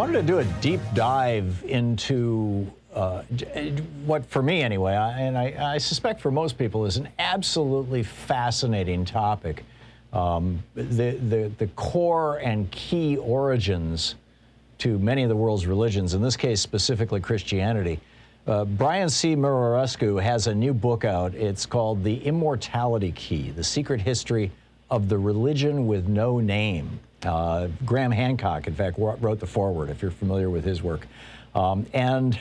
wanted to do a deep dive into what, for me anyway, and I suspect for most people, is an absolutely fascinating topic. The core and key origins to many of the world's religions, in this case specifically Christianity. Brian C. Muraresku has a new book out. It's called The Immortality Key, The Secret History of the Religion with No Name. Graham Hancock, in fact, wrote the foreword, if you're familiar with his work. And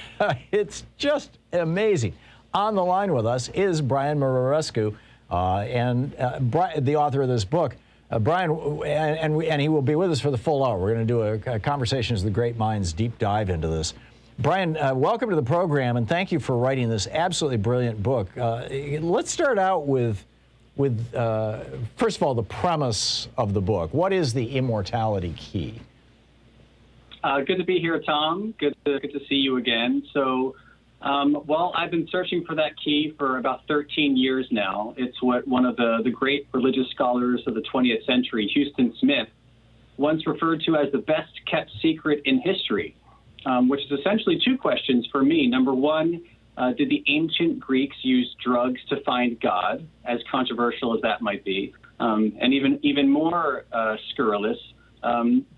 it's just amazing. On the line with us is Brian Muraresku, the author of this book. Brian, and he will be with us for the full hour. We're going to do a conversation as the great minds deep dive into this. Brian, welcome to the program, and thank you for writing this absolutely brilliant book. Let's start out with first of all, the premise of the book. What is the Immortality Key? Good to be here, Tom. Good to see you again. So, well, I've been searching for that key for about 13 years now. It's what one of the great religious scholars of the 20th century, Houston Smith, once referred to as the best kept secret in history, which is essentially two questions for me. Number one, did the ancient Greeks use drugs to find God, as controversial as that might be? And even more scurrilous,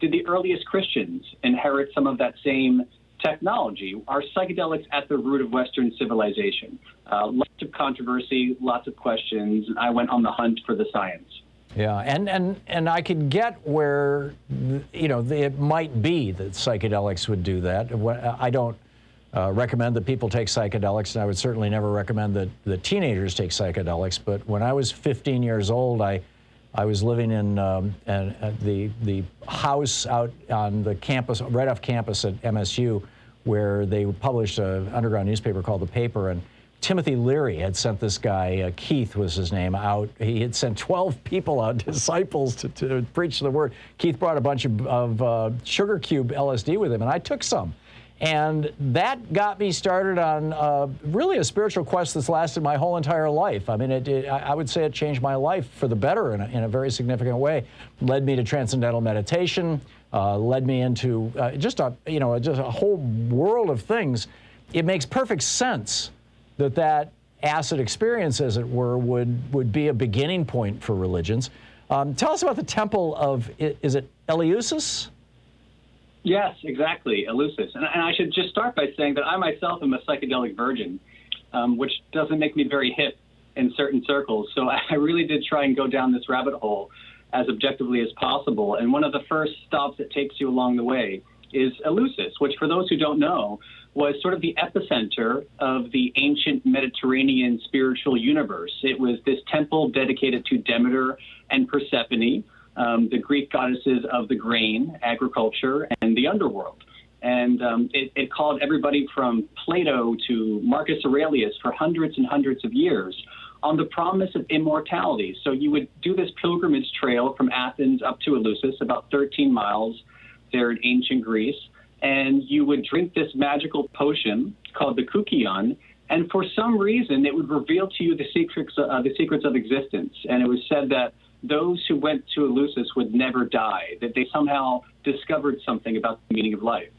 did the earliest Christians inherit some of that same technology? Are psychedelics at the root of Western civilization? Lots of controversy, lots of questions. I went on the hunt for the science. Yeah, and I could get where, it might be that psychedelics would do that. I don't recommend that people take psychedelics, and I would certainly never recommend that teenagers take psychedelics. But when I was 15 years old, I was living in the house out on the campus, right off campus at MSU, where they published an underground newspaper called The Paper, and Timothy Leary had sent this guy, Keith was his name, out. He had sent 12 people out, disciples, to preach the word. Keith brought a bunch of sugar cube LSD with him, and I took some. And that got me started on really a spiritual quest that's lasted my whole entire life. I mean, I would say it changed my life for the better in a very significant way. Led me to transcendental meditation, led me into just a whole world of things. It makes perfect sense that acid experience, as it were, would be a beginning point for religions. Tell us about the temple of, is it Eleusis? Yes, exactly, Eleusis. And I should just start by saying that I myself am a psychedelic virgin, which doesn't make me very hip in certain circles. So I really did try and go down this rabbit hole as objectively as possible. And one of the first stops it takes you along the way is Eleusis, which, for those who don't know, was sort of the epicenter of the ancient Mediterranean spiritual universe. It was this temple dedicated to Demeter and Persephone, the Greek goddesses of the grain, agriculture, and the underworld. And it called everybody from Plato to Marcus Aurelius for hundreds and hundreds of years on the promise of immortality. So you would do this pilgrimage trail from Athens up to Eleusis, about 13 miles there in ancient Greece, and you would drink this magical potion called the Koukion, and for some reason it would reveal to you the secrets of existence. And it was said that those who went to Eleusis would never die, that they somehow discovered something about the meaning of life.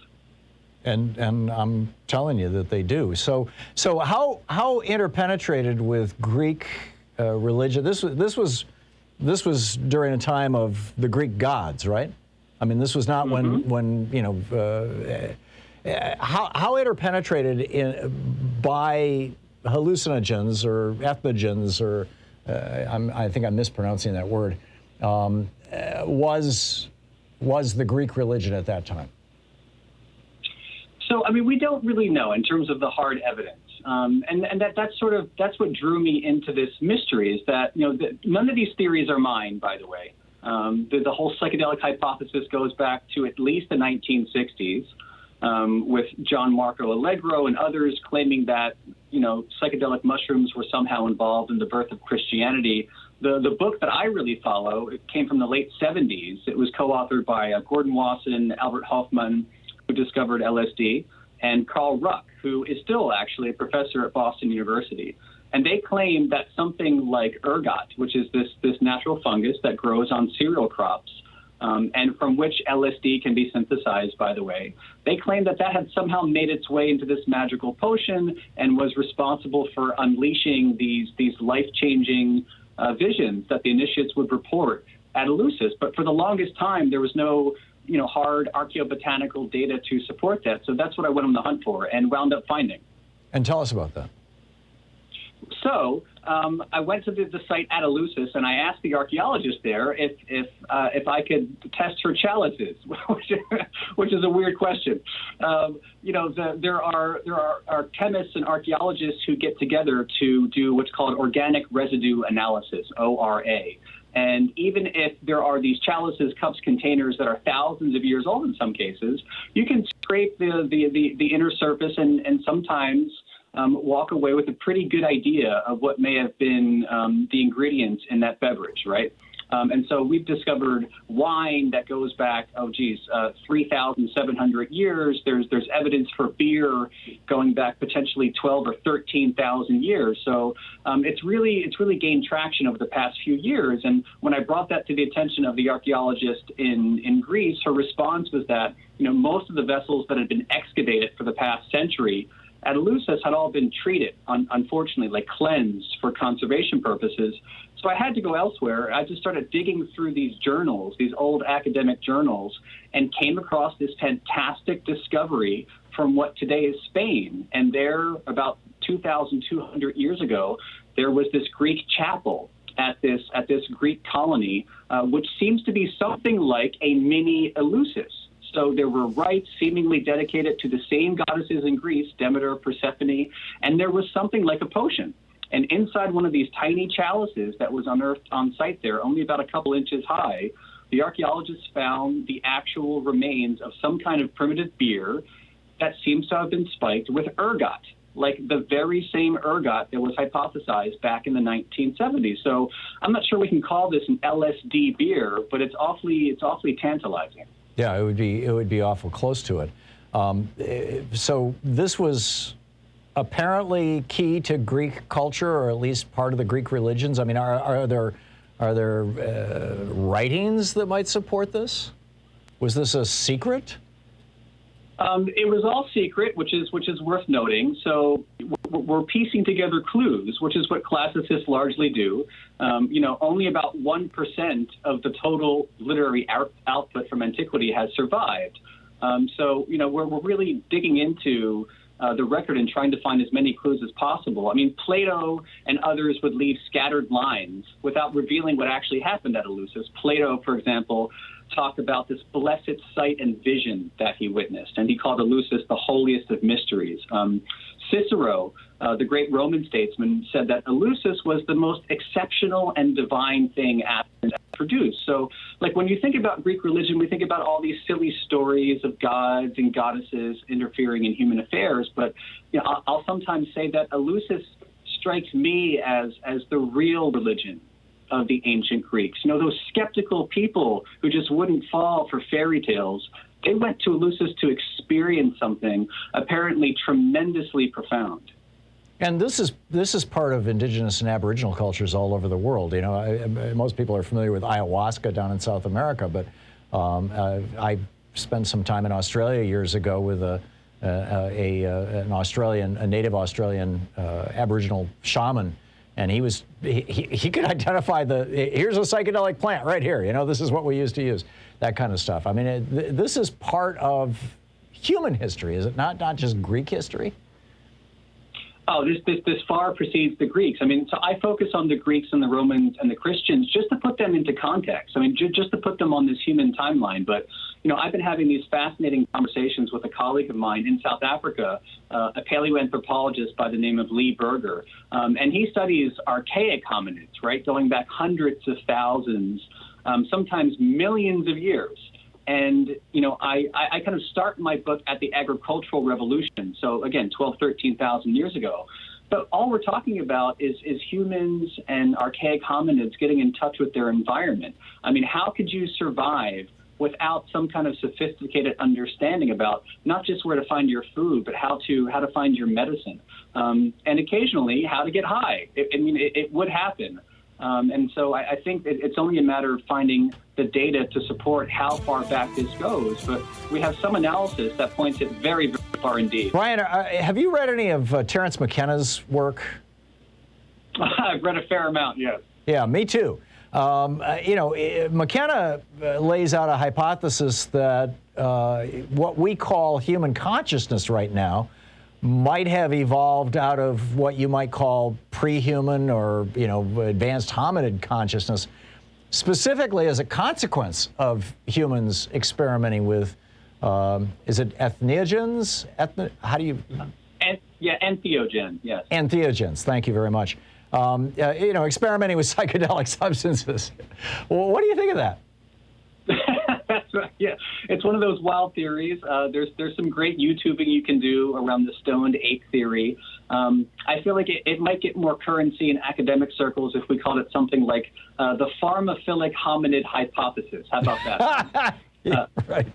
And I'm telling you that they do. So how interpenetrated with Greek religion? This was during a time of the Greek gods, right? I mean, this was not when how interpenetrated by hallucinogens or ethnogens, or I think I'm mispronouncing that word, was the Greek religion at that time? So, I mean, we don't really know in terms of the hard evidence. And that's what drew me into this mystery, is that, none of these theories are mine, by the way. The whole psychedelic hypothesis goes back to at least the 1960s, with John Marco Allegro and others claiming that, psychedelic mushrooms were somehow involved in the birth of Christianity. The book that I really follow, it came from the late 70s. It was co-authored by Gordon Wasson, Albert Hofmann, who discovered LSD, and Carl Ruck, who is still actually a professor at Boston University. And they claim that something like ergot, which is this natural fungus that grows on cereal crops, and from which LSD can be synthesized, by the way. They claim that that had somehow made its way into this magical potion and was responsible for unleashing these life-changing visions that the initiates would report at Eleusis. But for the longest time, there was no hard archaeobotanical data to support that. So that's what I went on the hunt for and wound up finding. And tell us about that. So I went to the site at Eleusis, and I asked the archaeologist there if I could test her chalices, which is a weird question. There are chemists and archaeologists who get together to do what's called organic residue analysis, ORA. And even if there are these chalices, cups, containers that are thousands of years old in some cases, you can scrape the inner surface and sometimes walk away with a pretty good idea of what may have been the ingredients in that beverage, right? And so we've discovered wine that goes back, 3,700 years. There's evidence for beer going back potentially 12 or 13,000 years. So it's really gained traction over the past few years. And when I brought that to the attention of the archaeologist in Greece, her response was that most of the vessels that had been excavated for the past century at Eleusis had all been treated, unfortunately, like cleansed for conservation purposes. So I had to go elsewhere. I just started digging through these journals, these old academic journals, and came across this fantastic discovery from what today is Spain. And there, about 2,200 years ago, there was this Greek chapel at this Greek colony, which seems to be something like a mini Eleusis. So there were rites seemingly dedicated to the same goddesses in Greece, Demeter, Persephone, and there was something like a potion. And inside one of these tiny chalices that was unearthed on site there, only about a couple inches high, the archaeologists found the actual remains of some kind of primitive beer that seems to have been spiked with ergot, like the very same ergot that was hypothesized back in the 1970s. So I'm not sure we can call this an LSD beer, but it's awfully tantalizing. Yeah, it would be awful close to it. So this was apparently key to Greek culture, or at least part of the Greek religions. I mean, are there writings that might support this? Was this a secret? It was all secret, which is worth noting. So we're piecing together clues, which is what classicists largely do. Only about 1% of the total literary output from antiquity has survived. So we're really digging into the record and trying to find as many clues as possible. I mean, Plato and others would leave scattered lines without revealing what actually happened at Eleusis. Plato, for example, talked about this blessed sight and vision that he witnessed, and he called Eleusis the holiest of mysteries. Cicero, the great Roman statesman, said that Eleusis was the most exceptional and divine thing Athens produced. So, like, when you think about Greek religion, we think about all these silly stories of gods and goddesses interfering in human affairs, but I'll sometimes say that Eleusis strikes me as the real religion of the ancient Greeks. Those skeptical people who just wouldn't fall for fairy tales, they went to Eleusis to experience something apparently tremendously profound. And this is part of indigenous and Aboriginal cultures all over the world. Most people are familiar with ayahuasca down in South America, but I spent some time in Australia years ago with a native Australian Aboriginal shaman. And he could identify here's a psychedelic plant right here. This is what we used to use, that kind of stuff. I mean, this is part of human history, is it not? Not just Greek history? Oh, this far precedes the Greeks. I mean, so I focus on the Greeks and the Romans and the Christians just to put them into context. I mean, just to put them on this human timeline. But, I've been having these fascinating conversations with a colleague of mine in South Africa, a paleoanthropologist by the name of Lee Berger. And he studies archaic hominids, right, going back hundreds of thousands, sometimes millions of years. And, I kind of start my book at the agricultural revolution. So, again, 12, 13,000 years ago. But all we're talking about is humans and archaic hominids getting in touch with their environment. I mean, how could you survive without some kind of sophisticated understanding about not just where to find your food, but how to find your medicine, and occasionally how to get high? It would happen. And so I think it's only a matter of finding the data to support how far back this goes. But we have some analysis that points it very, very far indeed. Brian, have you read any of Terence McKenna's work? I've read a fair amount, yes. Yeah, me too. McKenna lays out a hypothesis that what we call human consciousness right now might have evolved out of what you might call pre-human or, advanced hominid consciousness, specifically as a consequence of humans experimenting with, is it entheogens? Entheogen, yes. Entheogens, thank you very much. Experimenting with psychedelic substances. Well, what do you think of that? That's right. Yeah, it's one of those wild theories. There's some great YouTubing you can do around the stoned ape theory. I feel like it might get more currency in academic circles if we called it something like the pharmaphilic hominid hypothesis. How about that? Yeah, right.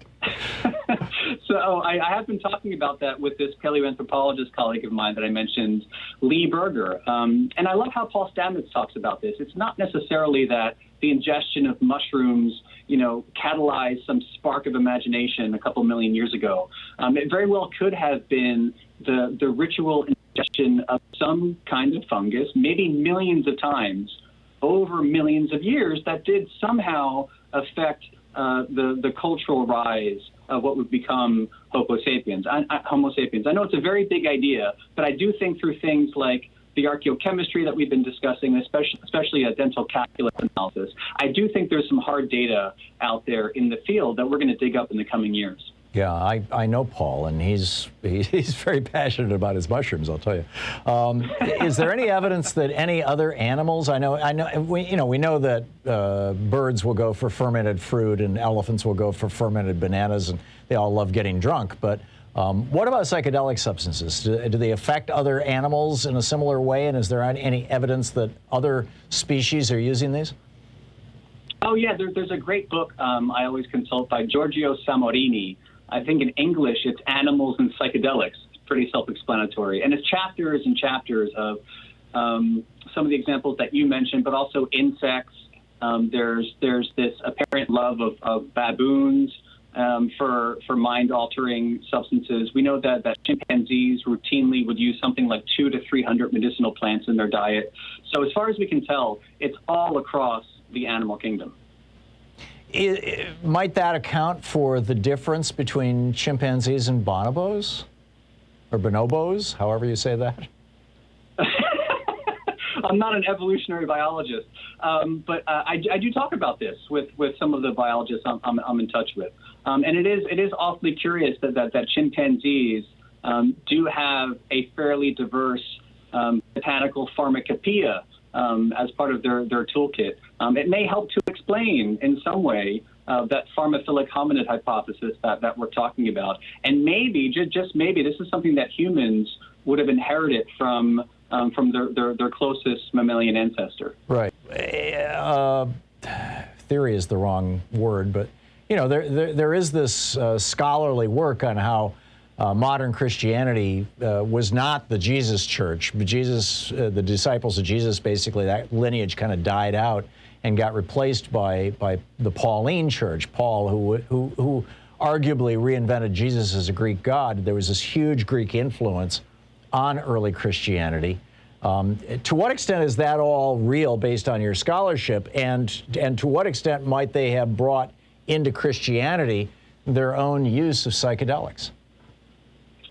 So I have been talking about that with this paleoanthropologist colleague of mine that I mentioned, Lee Berger. And I love how Paul Stamets talks about this. It's not necessarily that the ingestion of mushrooms, catalyzed some spark of imagination a couple million years ago. It very well could have been the ritual ingestion of some kind of fungus, maybe millions of times over millions of years, that did somehow affect the cultural rise of what would become Homo sapiens. I know it's a very big idea, but I do think through things like the archaeochemistry that we've been discussing, especially a dental calculus analysis, I do think there's some hard data out there in the field that we're going to dig up in the coming years. Yeah, I know Paul, and he's very passionate about his mushrooms, I'll tell you. Is there any evidence that any other animals? We know that birds will go for fermented fruit, and elephants will go for fermented bananas, and they all love getting drunk. But what about psychedelic substances? Do they affect other animals in a similar way? And is there any evidence that other species are using these? Oh yeah, there's a great book I always consult by Giorgio Samorini. I think in English it's Animals and Psychedelics. It's pretty self-explanatory. And it's chapters and chapters of some of the examples that you mentioned, but also insects. There's this apparent love of baboons for mind-altering substances. We know that chimpanzees routinely would use something like 200 to 300 medicinal plants in their diet. So as far as we can tell, it's all across the animal kingdom. Might that account for the difference between chimpanzees and bonobos? Or bonobos, however you say that? I'm not an evolutionary biologist, but I do talk about this with some of the biologists I'm in touch with. And it is awfully curious that chimpanzees do have a fairly diverse botanical pharmacopoeia as part of their toolkit. It may help to explain in some way that pharmaphilic hominid hypothesis that we're talking about. And maybe, just maybe, this is something that humans would have inherited from their closest mammalian ancestor. Right. Theory is the wrong word, but there is this scholarly work on how modern Christianity was not the Jesus church, but the disciples of Jesus, basically, that lineage kind of died out and got replaced by the Pauline church. Paul, who arguably reinvented Jesus as a Greek god. There was this huge Greek influence on early Christianity. To what extent is that all real based on your scholarship, and to what extent might they have brought into Christianity their own use of psychedelics?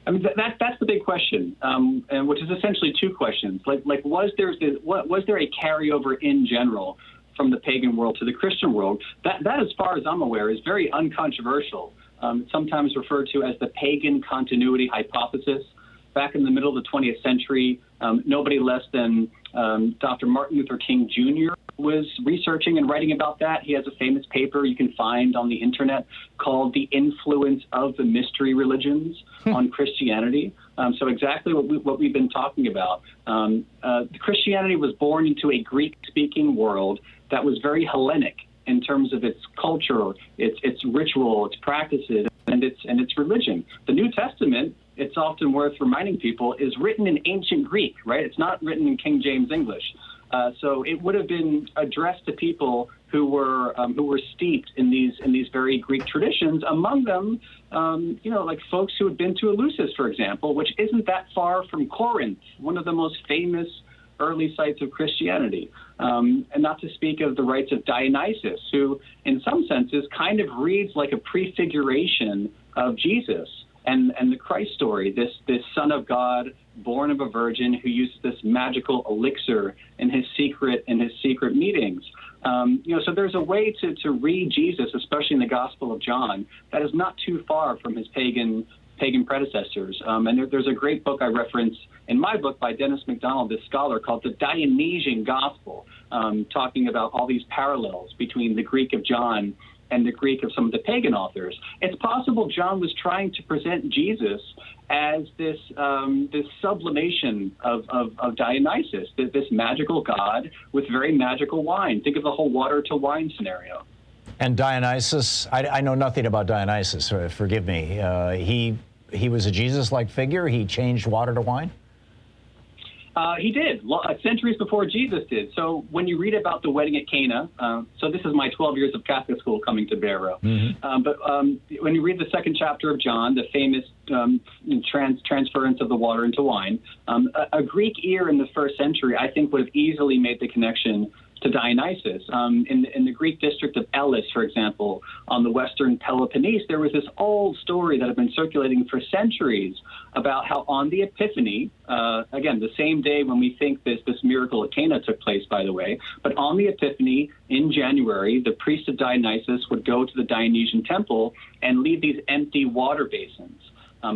I mean, that's the big question, and which is essentially two questions. Like was there a carryover in general from the pagan world to the Christian world? That, as far as I'm aware, is very uncontroversial. Sometimes referred to as the pagan continuity hypothesis. Back in the middle of the 20th century, nobody less than Dr. Martin Luther King Jr. was researching and writing about that. He has a famous paper you can find on the internet called The Influence of the Mystery Religions on Christianity. So exactly what we've been talking about. Christianity was born into a Greek-speaking world that was very Hellenic in terms of its culture, its ritual, its practices, and its religion. The New Testament, it's often worth reminding people, is written in ancient Greek, right? It's not written in King James English. So it would have been addressed to people who were steeped in these very Greek traditions. Among them, like folks who had been to Eleusis, for example, which isn't that far from Corinth, one of the most famous early sites of Christianity. And not to speak of the rites of Dionysus, who, in some senses, kind of reads like a prefiguration of Jesus and the Christ story. This Son of God, born of a virgin, who uses this magical elixir in his secret meetings. So there's a way to read Jesus, especially in the Gospel of John, that is not too far from his pagan predecessors. And there's a great book I reference in my book by Dennis MacDonald, this scholar, called The Dionysian Gospel, talking about all these parallels between the Greek of John and the Greek of some of the pagan authors. It's possible John was trying to present Jesus as this sublimation of Dionysus, this magical god with very magical wine. Think of the whole water to wine scenario. And Dionysus, I know nothing about Dionysus, forgive me. He was a Jesus-like figure? He changed water to wine? He did, centuries before Jesus did. So when you read about the wedding at Cana, so this is my 12 years of Catholic school coming to bear. But when you read the second chapter of John, the famous transference of the water into wine, a Greek ear in the first century, I think, would have easily made the connection to Dionysus. In the Greek district of Elis, for example, on the western Peloponnese, there was this old story that had been circulating for centuries about how on the Epiphany, again, the same day when we think this miracle at Cana took place, by the way, but on the Epiphany in January, the priest of Dionysus would go to the Dionysian temple and leave these empty water basins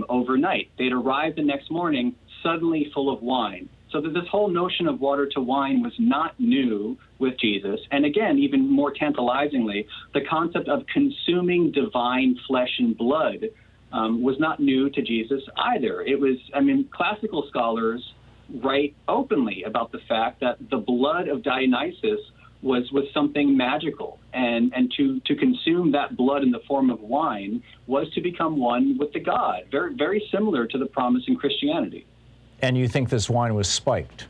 overnight. They'd arrive the next morning suddenly full of wine. So that this whole notion of water to wine was not new with Jesus. And again, even more tantalizingly, the concept of consuming divine flesh and blood was not new to Jesus either. It was, classical scholars write openly about the fact that the blood of Dionysus was something magical. And to consume that blood in the form of wine was to become one with the god, very, very similar to the promise in Christianity. And you think this wine was spiked?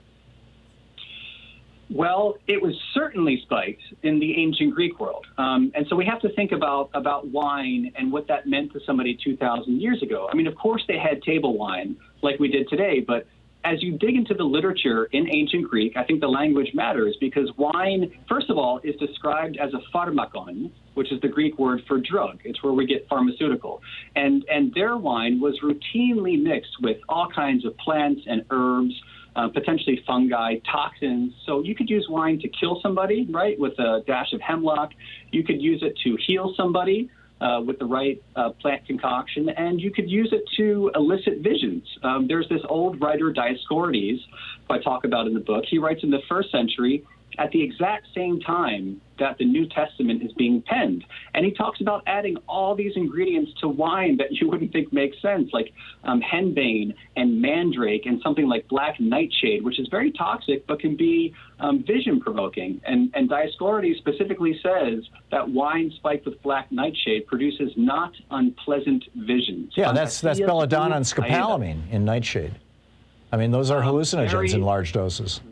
Well, it was certainly spiked in the ancient Greek world. And so we have to think about wine and what that meant to somebody 2,000 years ago. Of course they had table wine like we did today, but as you dig into the literature in ancient Greek, I think the language matters because wine, first of all, is described as a pharmakon, which is the Greek word for drug. It's where we get pharmaceutical. And their wine was routinely mixed with all kinds of plants and herbs, potentially fungi, toxins. So you could use wine to kill somebody, right, with a dash of hemlock. You could use it to heal somebody with the right plant concoction, and you could use it to elicit visions. There's this old writer, Dioscorides, who I talk about in the book. He writes in the 1st century, at the exact same time that the New Testament is being penned. And he talks about adding all these ingredients to wine that you wouldn't think make sense, like henbane and mandrake and something like black nightshade, which is very toxic but can be vision-provoking. And Dioscorides specifically says that wine spiked with black nightshade produces not unpleasant visions. Yeah, that's belladonna and scopolamine in nightshade. Those are hallucinogens in large doses.